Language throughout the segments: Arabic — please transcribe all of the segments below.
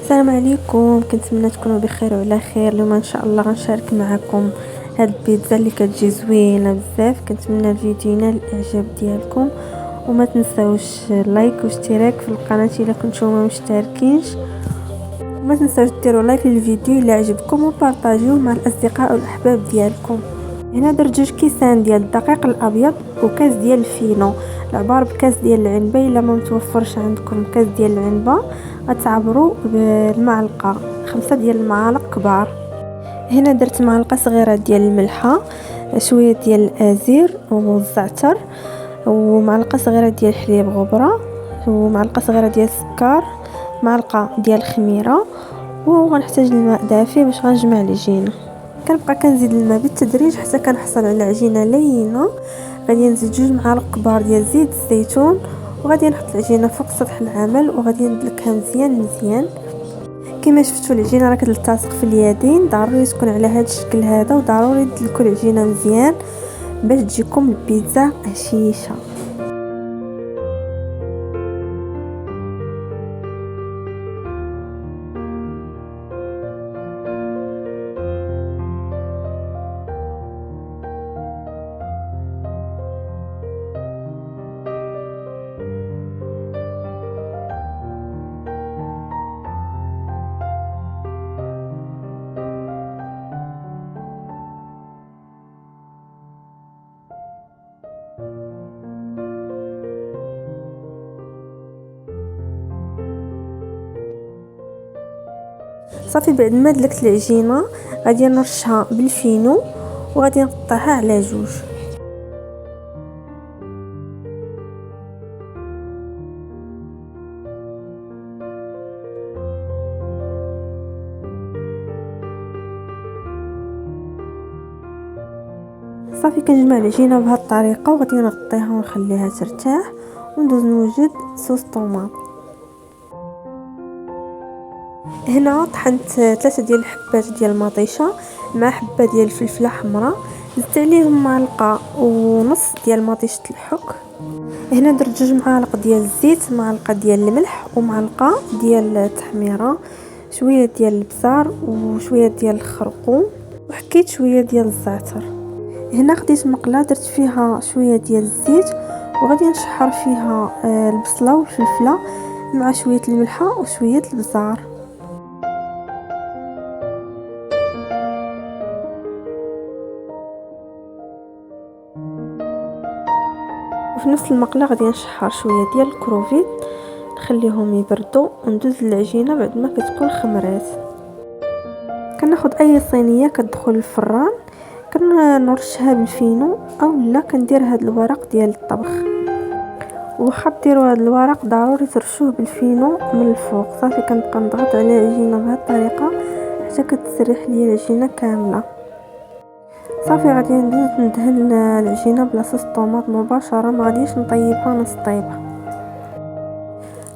السلام عليكم، كنتمنى تكونوا بخير وعلى خير. اليوم ان شاء الله غنشارك معكم هاد البيتزا اللي كتجي زوينه بزاف. كنتمنى الفيديو ينال الاعجاب ديالكم، وما تنساوش لايك واشتراك في القناه الا كنتو ما مشتركينش، وما تنساوش ديروا لايك للفيديو الا عجبكم وبارطاجيوه مع الاصدقاء والاحباب ديالكم. هنا درت 2 كيسان ديال الدقيق الابيض وكاس ديال الفينو، العبار بكاس ديال العنبه. الا ما متوفرش عندكم كاس ديال العنبه غتعبروا بالمعلقه 5 ديال المعالق كبار. هنا درت معلقه صغيره ديال الملحه، شويه ديال الازير والزعتر، ومعلقه صغيره ديال الحليب غبره، ومعلقه صغيره ديال السكر، معلقه ديال الخميره، وغنحتاج الماء دافي باش غنجمع العجينه. كنبقى كنزيد الماء بالتدريج حتى كنحصل على عجينه لينه. غادي نزيد 2 معالق كبار ديال زيت الزيتون، وغادي نحط العجينه فوق سطح العمل وغادي ندلكها مزيان. كما شفتوا العجينه راه كتلتصق في اليدين، ضروري تكون على هذا الشكل هذا، وضروري تدلكوا العجينه مزيان باش تجيكم البيتزا هشيشه. صافي بعد ما دلكت العجينه غادي نرشها بالفينو وغادي نقطعها على 2. صافي كنجمع العجينه بهذه الطريقه وغادي نغطيها ونخليها ترتاح، وندوز نوجد صوص طوماط. هنا طحنت 3 ديال الحبات ديال المطيشه مع حبه ديال الفلفله حمراء، زدت عليهم معلقه ونص ديال مطيشه الحك. هنا درت 2 معالق ديال الزيت، معلقه ديال الملح ومعلقه ديال التحميره، شويه ديال البزار وشويه ديال الخرقوم، وحكيت شويه ديال الزعتر. هنا خديت مقله درت فيها شويه ديال الزيت وغادي نشحر فيها البصله والفلفله مع شويه الملحه وشويه البزار. وفي نفس المقله غادي نشحر شويه ديال الكروفيت نخليهم يبردوا وندوز العجينه بعد ما كتكون خمرات. كناخذ اي صينيه كتدخل الفران كنرشها بالفينو، او لا كندير هذا الورق ديال الطبخ. وخا ديروا هذا الورق ضروري ترشوه بالفينو من الفوق. صافي كنبقى نضغط على العجينه بهذه الطريقه حتى كتسرح لي العجينه كامله. صافي غادي ندوز ندهن العجينه بلاصه الطوماط مباشره، ما غاديش نطيبها نص طيبه.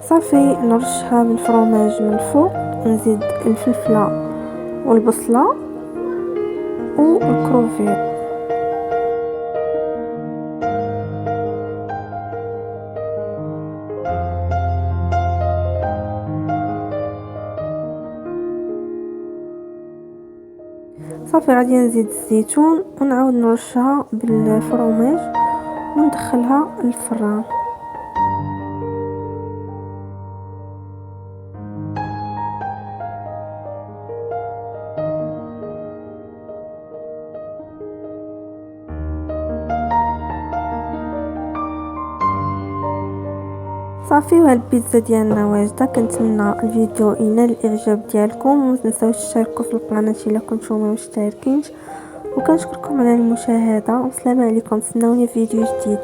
صافي نرشها بالفرماج من الفوق، نزيد الفلفله والبصله والكروفيت. صافي غادي نزيد الزيتون ونعاود نرشها بالفرماج وندخلها للفران. صافي وهاد البيتزا ديالنا واجده. كنتمنى الفيديو ينال الاعجاب ديالكم، وما تنساوش تشتركوا في القناه الا كنتم ما مشتركينش، وكنشكركم على المشاهده. والسلام عليكم، تسناوني في فيديو جديد.